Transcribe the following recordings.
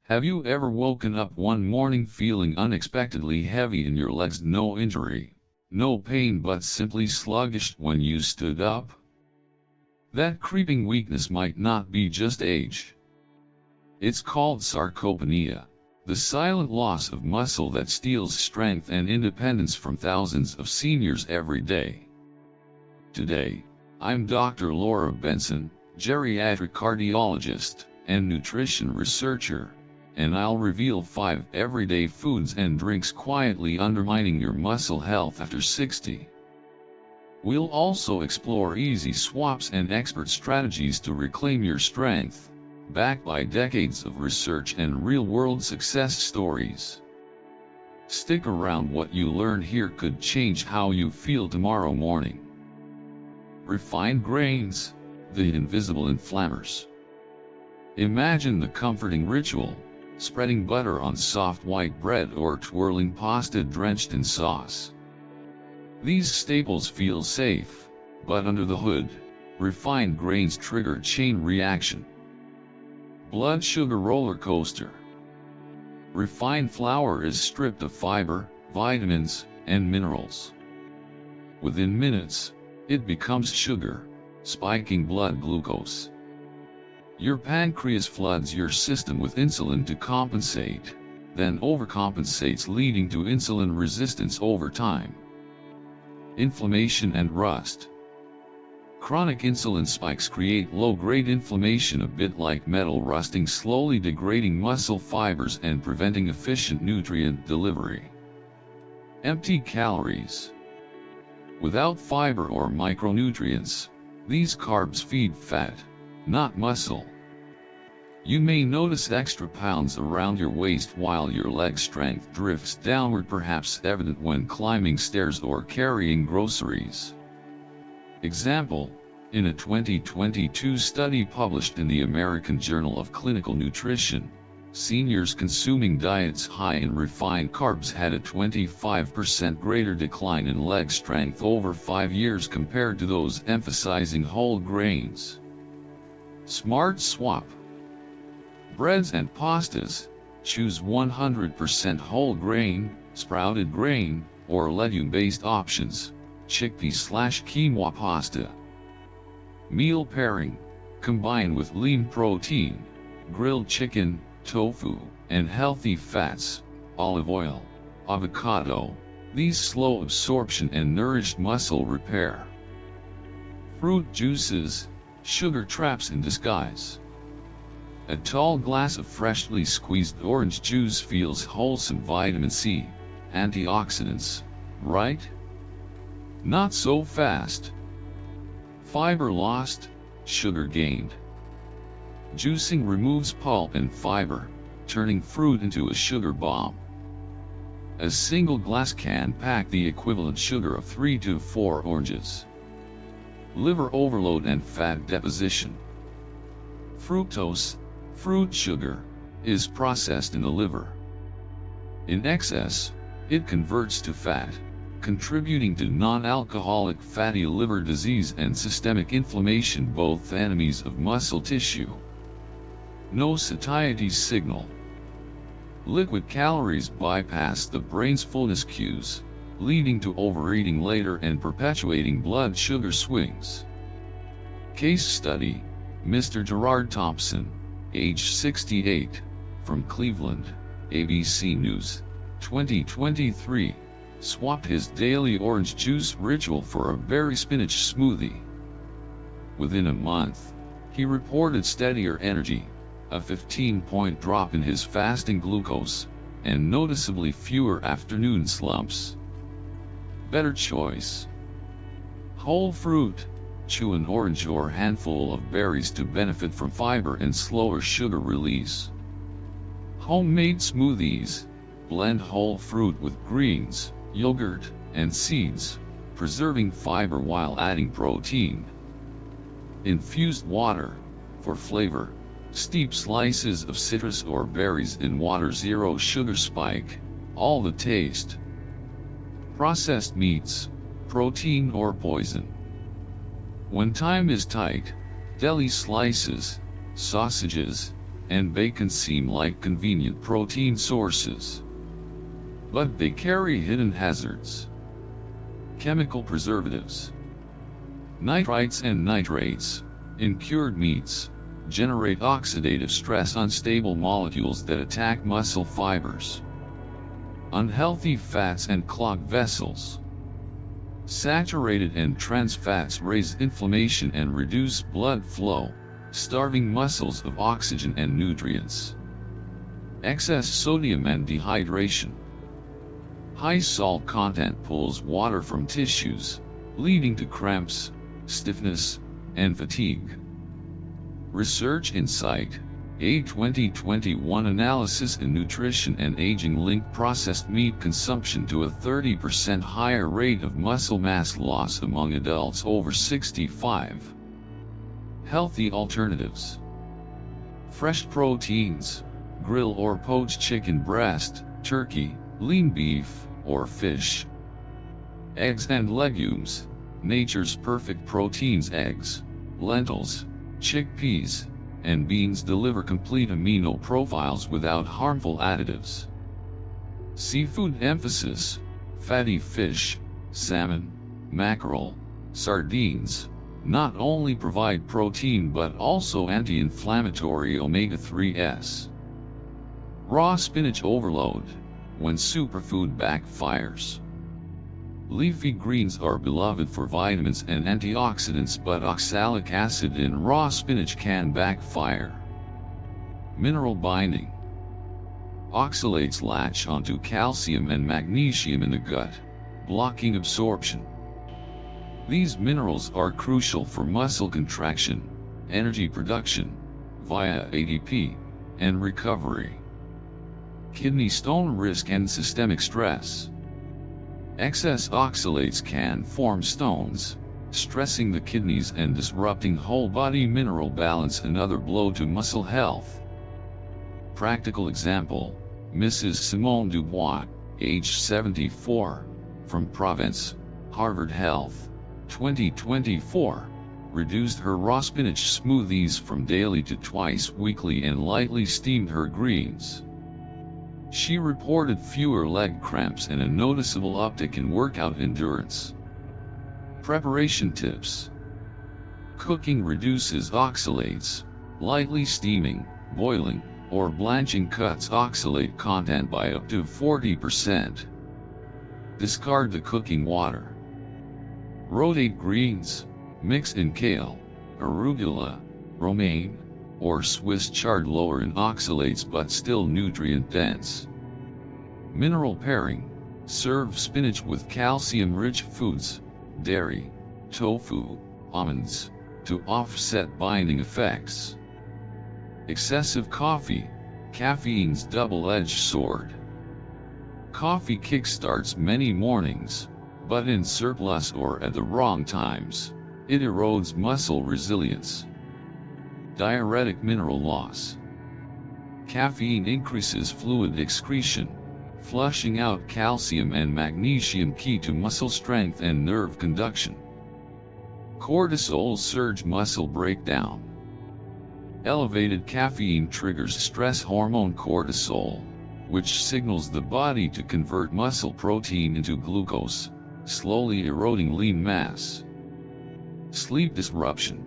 Have you ever woken up one morning feeling unexpectedly heavy in your legs? No injury, no pain, but simply sluggish when you stood up? That creeping weakness might not be just age. It's called sarcopenia, the silent loss of muscle that steals strength and independence from thousands of seniors every day. Today, I'm Dr. Laura Benson, geriatric cardiologist and nutrition researcher, and I'll reveal 5 everyday foods and drinks quietly undermining your muscle health after 60. We'll also explore easy swaps and expert strategies to reclaim your strength, backed by decades of research and real-world success stories. Stick around, what you learn here could change how you feel tomorrow morning. Refined grains, the invisible inflammers. Imagine the comforting ritual: spreading butter on soft white bread or twirling pasta drenched in sauce. These staples feel safe, but under the hood, refined grains trigger a chain reaction. Blood sugar roller coaster. Refined flour is stripped of fiber, vitamins, and minerals. Within minutes, it becomes sugar, spiking blood glucose. Your pancreas floods your system with insulin to compensate, then overcompensates, leading to insulin resistance over time. Inflammation and rust. Chronic insulin spikes create low-grade inflammation, a bit like metal rusting, slowly degrading muscle fibers and preventing efficient nutrient delivery. Empty calories. Without fiber or micronutrients, these carbs feed fat, not muscle. You may notice extra pounds around your waist while your leg strength drifts downward, perhaps evident when climbing stairs or carrying groceries. Example: in a 2022 study published in the American Journal of Clinical Nutrition, seniors consuming diets high in refined carbs had a 25% greater decline in leg strength over 5 years compared to those emphasizing whole grains. Smart swap. Breads and pastas. Choose 100% whole grain, sprouted grain, or legume-based options, chickpea/quinoa pasta. Meal pairing. Combine with lean protein, grilled chicken, tofu, and healthy fats, olive oil, avocado. These slow absorption and nourish muscle repair. Fruit juices. Sugar traps in disguise. A tall glass of freshly squeezed orange juice feels wholesome. Vitamin C, antioxidants, right? Not so fast. Fiber lost, sugar gained. Juicing removes pulp and fiber, turning fruit into a sugar bomb. A single glass can pack the equivalent sugar of 3 to 4 oranges. Liver overload and fat deposition. Fructose, fruit sugar, is processed in the liver. In excess, it converts to fat, contributing to non-alcoholic fatty liver disease and systemic inflammation, both enemies of muscle tissue. No satiety signal. Liquid calories bypass the brain's fullness cues, leading to overeating later and perpetuating blood sugar swings. Case study: Mr. Gerard Thompson, age 68, from Cleveland, ABC News, 2023, swapped his daily orange juice ritual for a berry spinach smoothie. Within a month, he reported steadier energy, a 15-point drop in his fasting glucose, and noticeably fewer afternoon slumps. Better choice. Whole fruit. Chew an orange or handful of berries to benefit from fiber and slower sugar release. Homemade smoothies. Blend whole fruit with greens, yogurt, and seeds, preserving fiber while adding protein. Infused water. For flavor, steep slices of citrus or berries in water. Zero sugar spike, all the taste. Processed meats, protein or poison. When time is tight, deli slices, sausages, and bacon seem like convenient protein sources. But they carry hidden hazards. Chemical preservatives. Nitrites and nitrates, in cured meats, generate oxidative stress on stable molecules that attack muscle fibers. Unhealthy fats and clog vessels. Saturated and trans fats raise inflammation and reduce blood flow, starving muscles of oxygen and nutrients. Excess sodium and dehydration. High salt content pulls water from tissues, leading to cramps, stiffness, and fatigue. Research Insight, a 2021 analysis in nutrition and aging linked processed meat consumption to a 30% higher rate of muscle mass loss among adults over 65. Healthy alternatives. Fresh proteins, grill or poach chicken breast, turkey, lean beef, or fish. Eggs and legumes, nature's perfect proteins. Eggs, lentils, chickpeas, and beans deliver complete amino profiles without harmful additives. Seafood emphasis, fatty fish, salmon, mackerel, sardines, not only provide protein but also anti-inflammatory omega-3s. Raw spinach overload, when superfood backfires. Leafy greens are beloved for vitamins and antioxidants, but oxalic acid in raw spinach can backfire. Mineral binding. Oxalates latch onto calcium and magnesium in the gut, blocking absorption. These minerals are crucial for muscle contraction, energy production, via ATP, and recovery. Kidney stone risk and systemic stress. Excess oxalates can form stones, stressing the kidneys and disrupting whole body mineral balance, another blow to muscle health. Practical example, Mrs. Simone Dubois, age 74, from Provence, Harvard Health, 2024, reduced her raw spinach smoothies from daily to twice weekly and lightly steamed her greens. She reported fewer leg cramps and a noticeable uptick in workout endurance. Preparation tips. Cooking reduces oxalates. Lightly steaming, boiling, or blanching cuts oxalate content by up to 40%. Discard the cooking water. Rotate greens, mix in kale, arugula, romaine, or Swiss chard, lower in oxalates but still nutrient dense. Mineral pairing, serve spinach with calcium-rich foods, dairy, tofu, almonds, to offset binding effects. Excessive coffee, caffeine's double-edged sword. Coffee kickstarts many mornings, but in surplus or at the wrong times, it erodes muscle resilience. Diuretic mineral loss. Caffeine increases fluid excretion, flushing out calcium and magnesium, key to muscle strength and nerve conduction. Cortisol surge, muscle breakdown. Elevated caffeine triggers stress hormone cortisol, which signals the body to convert muscle protein into glucose, slowly eroding lean mass. Sleep disruption.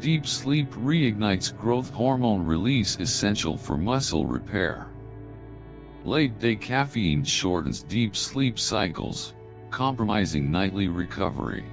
Deep sleep reignites growth hormone release, essential for muscle repair. Late-day caffeine shortens deep sleep cycles, compromising nightly recovery.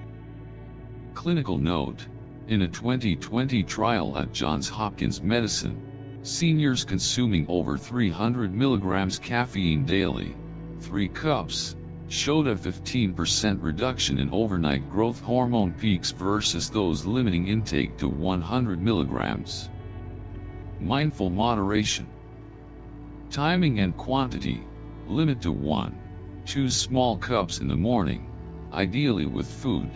Clinical note: in a 2020 trial at Johns Hopkins Medicine, seniors consuming over 300 mg caffeine daily, 3 cups, showed a 15% reduction in overnight growth hormone peaks versus those limiting intake to 100 mg. Mindful moderation. Timing and quantity, limit to 1-2 small cups in the morning, ideally with food.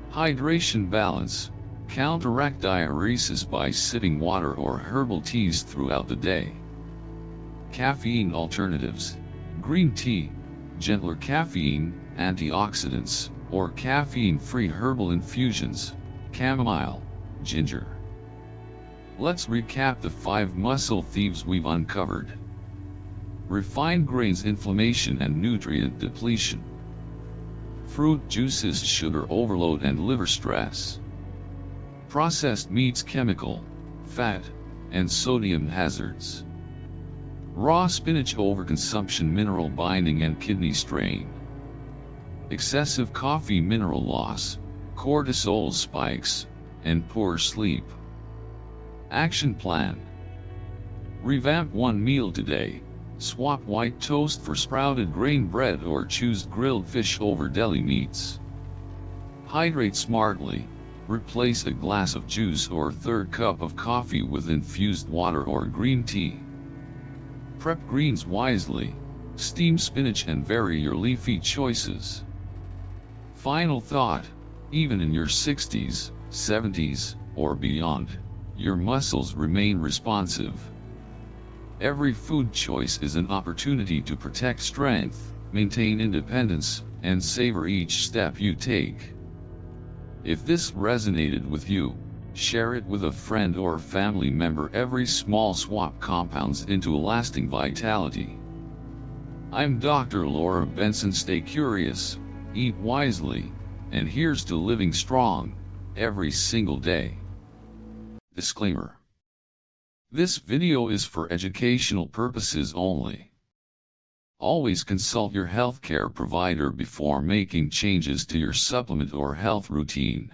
Hydration balance, counteract diuresis by sipping water or herbal teas throughout the day. Caffeine alternatives, green tea, gentler caffeine, antioxidants, or caffeine-free herbal infusions, chamomile, ginger. Let's recap the 5 muscle thieves we've uncovered. Refined grains, inflammation and nutrient depletion. Fruit juices, sugar overload and liver stress. Processed meats, chemical, fat, and sodium hazards. Raw spinach, overconsumption, mineral binding and kidney strain. Excessive coffee, mineral loss, cortisol spikes, and poor sleep. Action plan. Revamp one meal today. Swap white toast for sprouted grain bread or choose grilled fish over deli meats. Hydrate smartly. Replace a glass of juice or third cup of coffee with infused water or green tea. Prep greens wisely. Steam spinach and vary your leafy choices. Final thought, even in your 60s, 70s, or beyond, your muscles remain responsive. Every food choice is an opportunity to protect strength, maintain independence, and savor each step you take. If this resonated with you, share it with a friend or family member. Every small swap compounds into lasting vitality. I'm Dr. Laura Benson. Stay curious, eat wisely, and here's to living strong, every single day. Disclaimer. This video is for educational purposes only. Always consult your healthcare provider before making changes to your supplement or health routine.